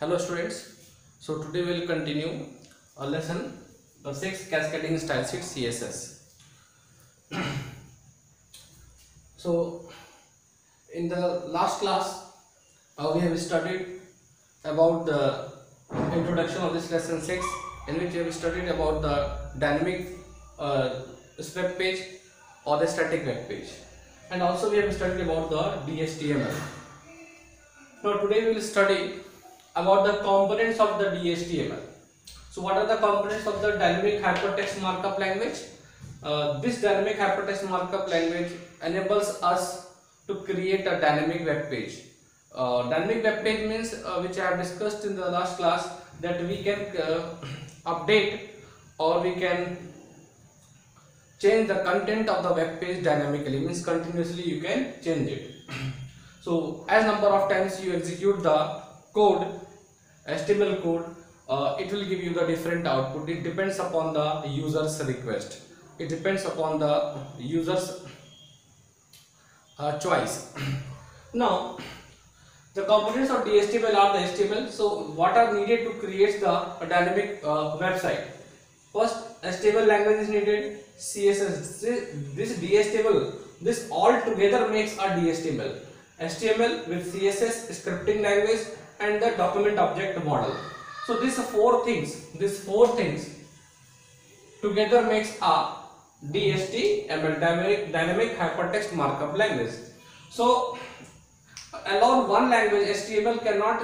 Hello students, so today we will continue a lesson 6 cascading style sheet CSS. So in the last class we have studied about the introduction of this lesson 6, in which we have studied about the dynamic web page or the static web page, and also we have studied about the DHTML. Now today we will study about the components of the DHTML. So what are the components of the dynamic hypertext markup language? This dynamic hypertext markup language enables us to create a dynamic web page. Dynamic web page means, which I have discussed in the last class, that we can update or we can change the content of the web page dynamically, means continuously you can change it. So as number of times you execute the code, HTML code, it will give you the different output. It depends upon the user's request. It depends upon the user's choice. Now the components of DHTML are the HTML. So what are needed to create the dynamic website? First, HTML language is needed, CSS, this DHTML, this all together makes a DHTML. HTML with CSS, scripting language, and the document object model. So these four things together makes a DHTML, dynamic hypertext markup language. So alone one language HTML cannot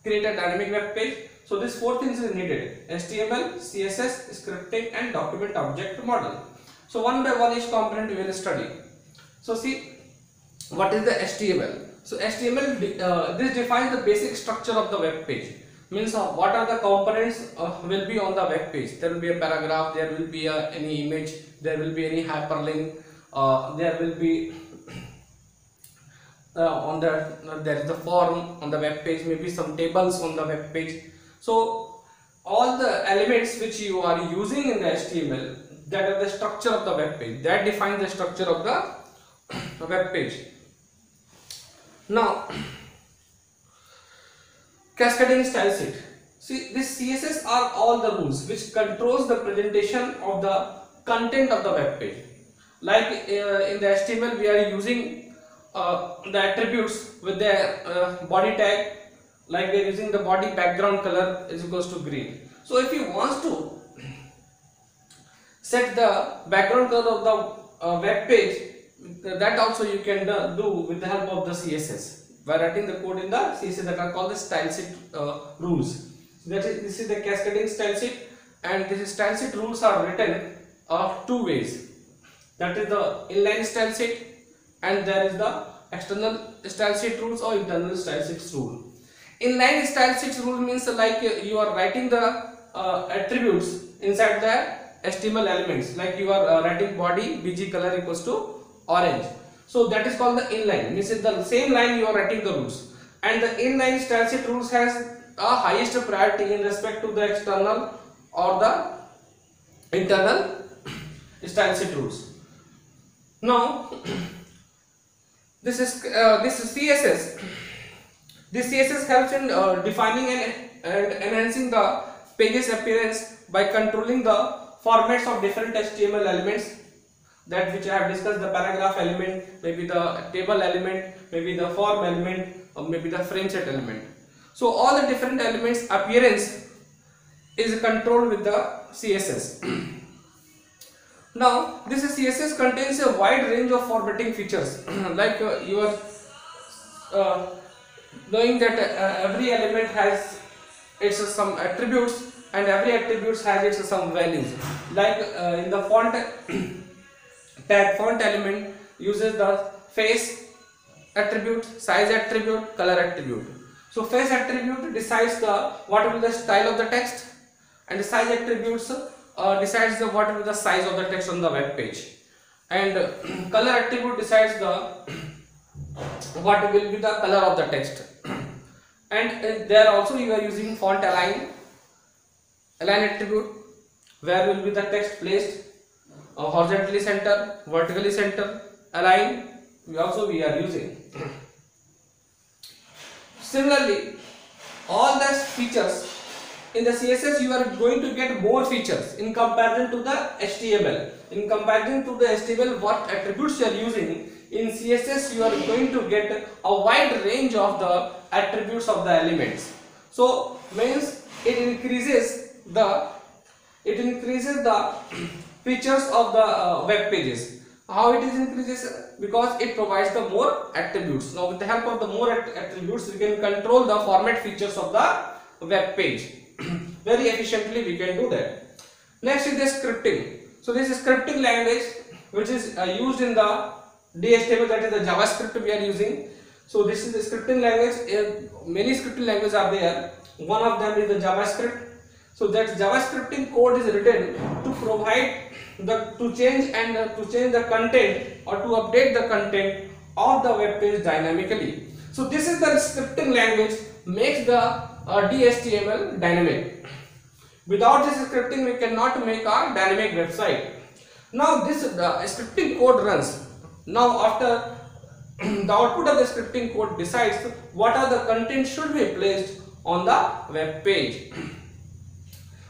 create a dynamic web page. So these four things is needed: HTML, CSS, scripting, and document object model. So one by one each component we will study. So see, what is the HTML? So HTML, this defines the basic structure of the web page. Means what are the components will be on the web page. There will be a paragraph, there will be any image, there will be any hyperlink, there will be there is the form on the web page, maybe some tables on the web page. So all the elements which you are using in the HTML, that are the structure of the web page, that defines the structure of the web page. Now cascading style sheet. See, this CSS are all the rules which controls the presentation of the content of the web page. Like in the HTML we are using the attributes with the body tag, like we are using the body background color is equals to green. So if you want to set the background color of the web page, that also you can do with the help of the CSS by writing the code in the CSS that are called the style sheet rules. This is the cascading style sheet, and this style sheet rules are written two ways. That is the inline style sheet, and there is the external style sheet rules or internal style sheet rule. Inline style sheet rule means like you are writing the attributes inside the HTML elements, like you are writing body bg color equals to orange. So that is called the inline, means in the same line you are writing the rules, and the inline style sheet rules has a highest priority in respect to the external or the internal style sheet rules. Now this is CSS. This CSS helps in defining and enhancing the page's appearance by controlling the formats of different HTML elements, that which I have discussed, the paragraph element, maybe the table element, maybe the form element, or maybe the frame set element. So all the different elements appearance is controlled with the CSS. Now this CSS contains a wide range of formatting features. Like you are knowing that every element has its some attributes, and every attributes has its some values. Like in the font tag, font element uses the face attribute, size attribute, color attribute. So face attribute decides what will be the style of the text, and the size attributes decides what will be the size of the text on the web page, and color attribute decides what will be the color of the text. And there also you are using font align attribute, where will be the text placed, horizontally center, vertically center, align, we are using. Similarly, all the features in the CSS, you are going to get more features in comparison to the HTML. In comparison to the HTML, what attributes you are using, in CSS you are going to get a wide range of the attributes of the elements. So means it increases the features of the web pages. How it is increases? Because it provides the more attributes. Now with the help of the more attributes, we can control the format features of the web page. Very efficiently we can do that. Next is the scripting. So this is scripting language which is used in the DHTML, that is the JavaScript we are using. So this is the scripting language. Many scripting languages are there. One of them is the JavaScript. So that JavaScripting code is written to provide to change the content or to update the content of the web page dynamically. So this is the scripting language makes the DHTML dynamic. Without this scripting, we cannot make a dynamic website. Now this scripting code runs. Now after the output of the scripting code decides what are the content should be placed on the web page.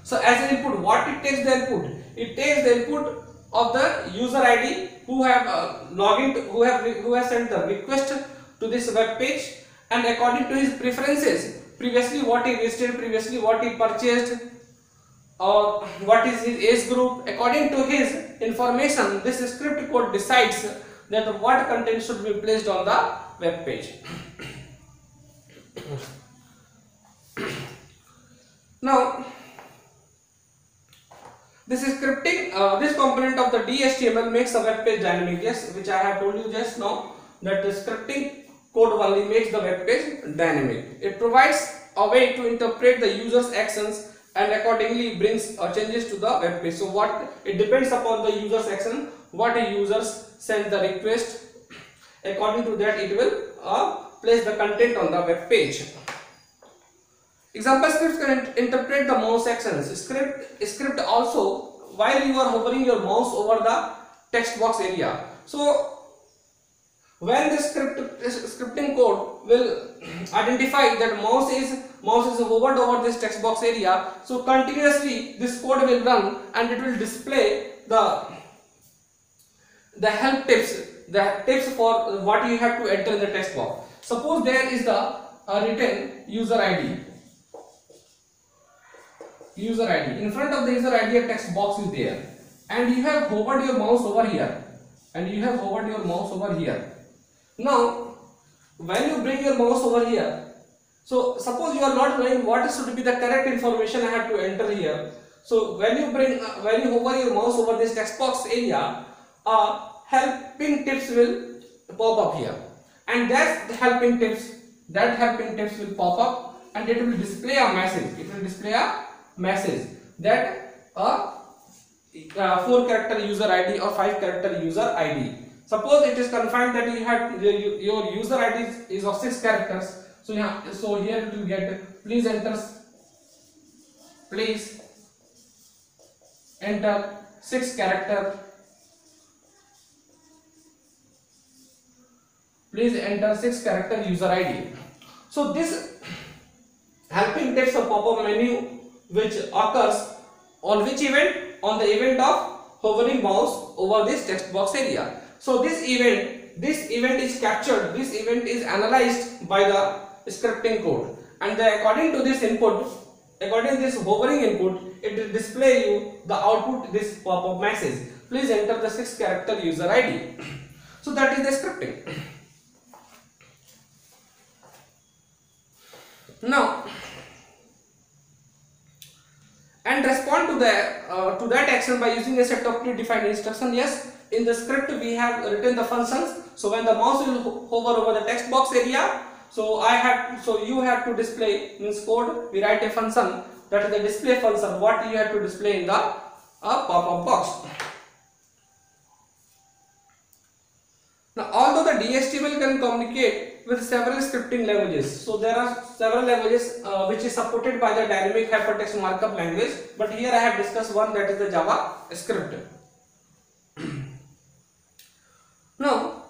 So as an input, what it takes the input? It takes the input of the user ID who have who has sent the request to this web page, and according to his preferences, previously what he visited, previously what he purchased, or what is his age group, according to his information, this script code decides that what content should be placed on the web page. Now this scripting, this component of the DHTML makes a web page dynamic. Yes, which I have told you just now, that the scripting code only makes the web page dynamic. It provides a way to interpret the user's actions and accordingly brings changes to the web page. So what it depends upon the user's action, what the users send the request, according to that it will place the content on the web page. Example scripts can interpret the mouse actions. Script also while you are hovering your mouse over the text box area. So when the scripting code will identify that mouse is hovered over this text box area, so continuously this code will run and it will display the help tips, the tips for what you have to enter in the text box. Suppose there is the written user ID. In front of the user ID a text box is there, and you have hovered your mouse over here, Now when you bring your mouse over here, so suppose you are not knowing what should be the correct information I have to enter here. So when you hover your mouse over this text box area, helping tips will pop up here, and that helping tips will pop up and it will display a message. That a 4-character user ID or 5-character user ID. Suppose it is confined that you have your user ID is of 6 characters. So here it will get please enter 6 character. Please enter 6-character user ID. So this helping tips or pop-up menu which occurs on which event? On the event of hovering mouse over this text box area. So this event is captured, this event is analyzed by the scripting code, and according to this hovering input, it will display you the output, this pop-up message. Please enter the 6-character user ID. So that is the scripting. Now and respond to that action by using a set of predefined instructions. Yes, in the script we have written the functions. So when the mouse will hover over the text box area, so you have to display, means code, we write a function, that is the display function, what you have to display in the pop-up box. Now although the DHTML can communicate with several scripting languages, so there are several languages which is supported by the dynamic hypertext markup language, but here I have discussed one, that is the JavaScript. Now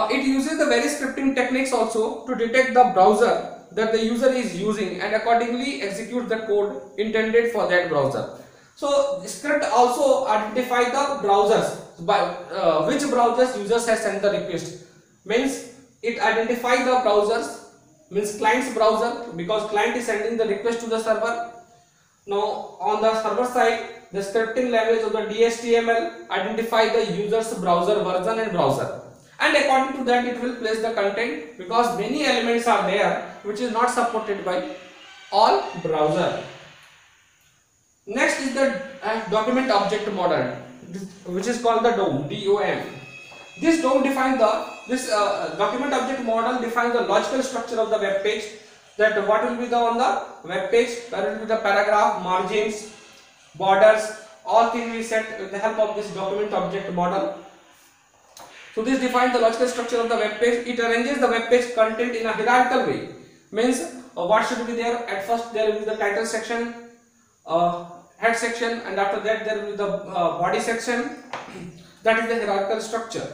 it uses the various scripting techniques also to detect the browser that the user is using and accordingly execute the code intended for that browser. So script also identify the browsers by which browsers users has sent the request. Means it identify the browsers, means client's browser, because client is sending the request to the server. Now on the server side, the scripting language of the DHTML identify the user's browser version and browser, and according to that it will place the content, because many elements are there which is not supported by all browser. Next is the document object model, which is called the DOM. This DOM defines the document object model defines the logical structure of the web page. That what will be on the web page, there will be the paragraph, margins, borders, all things we set with the help of this document object model. So this defines the logical structure of the web page. It arranges the web page content in a hierarchical way. Means what should be there? At first there will be the title section, head section, and after that there will be the body section. That is the hierarchical structure.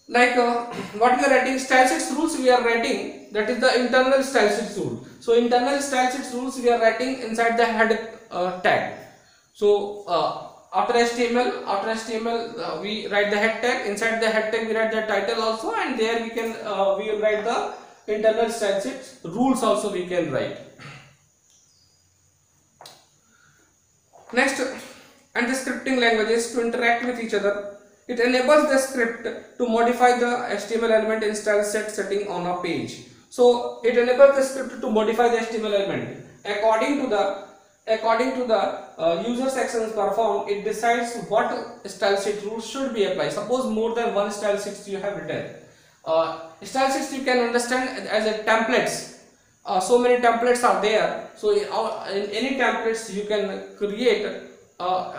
Like what we are writing, style sheets rules we are writing, that is the internal style sheets rule. So internal style sheets rules we are writing inside the head tag. So after HTML we write the head tag. Inside the head tag we write the title also, and there we can we will write the internal style sheets rules also we can write. Next, and the scripting languages to interact with each other. It enables the script to modify the HTML element in style set setting on a page. So it enables the script to modify the HTML element according to the user's actions performed. It decides what style sheet rules should be applied. Suppose more than one style sheets you have written. Style sheets you can understand as a templates. So many templates are there. So in any templates you can create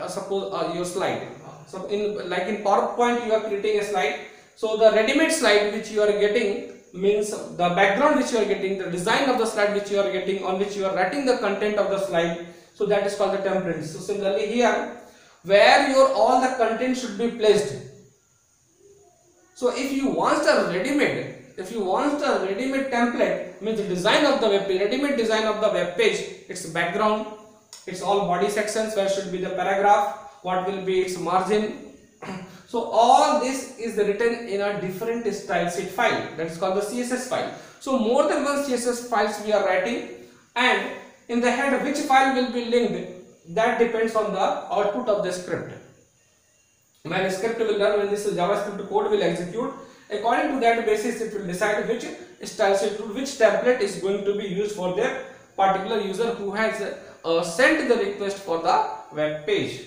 suppose your slide. So in PowerPoint you are creating a slide. So the ready-made slide which you are getting means the background which you are getting, the design of the slide which you are getting, on which you are writing the content of the slide. So that is called the template. So similarly here, where your all the content should be placed. So if you want a ready-made template, means the design of the web page, ready-made design of the web page, its background, its all body sections, where should be the paragraph, what will be its margin. So all this is written in a different style sheet file, that is called the CSS file. So more than one CSS files we are writing, and in the head which file will be linked, that depends on the output of the script. When a script will run, when this JavaScript code will execute, according to that basis it will decide which style sheet, which template is going to be used for the particular user who has sent the request for the web page.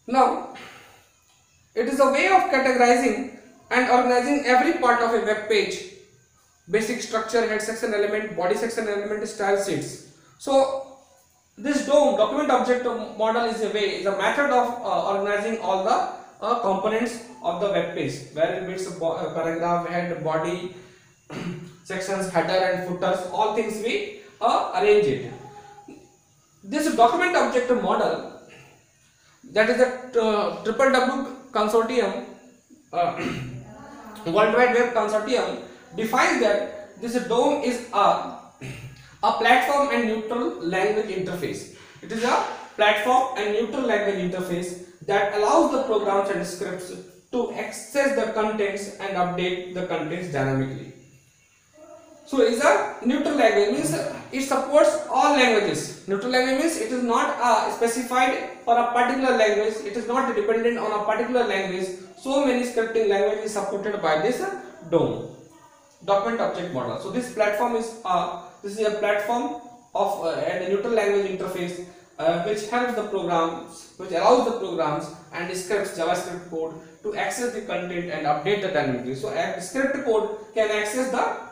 Now, it is a way of categorizing and organizing every part of a web page: basic structure, head section element, body section element, style sheets. So this DOM, document object model, is a method of organizing all the components of the web page, where it means paragraph, head, body, sections, header and footers, all things we arrange it. This document object model, that is the WWW consortium, World Wide Web consortium, defines that this DOM is a platform and neutral language interface. It is a platform and neutral language interface that allows the programs and scripts to access the contents and update the contents dynamically. So it is a neutral language, means it supports all languages. Neutral language means it is not specified for a particular language, it is not dependent on a particular language. So many scripting languages supported by this DOM, document object model. So this platform is a platform of and a neutral language interface which helps the programs, which allows the programs and scripts, JavaScript code, to access the content and update the dynamically. So a script code can access the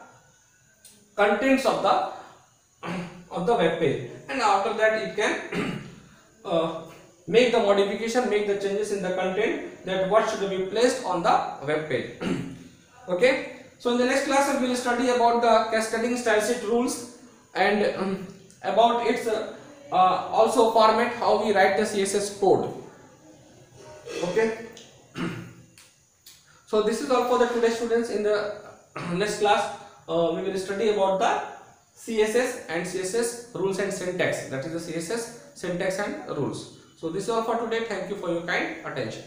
contents of the web page, and after that it can make the modification, make the changes in the content, that what should be placed on the web page. Okay, so in the next class we will study about the cascading style sheet rules and about its also format, how we write the CSS code. Okay. So this is all for the today, students. In the next class, we will study about the CSS and CSS rules and syntax. That is the CSS syntax and rules. So this is all for today. Thank you for your kind attention.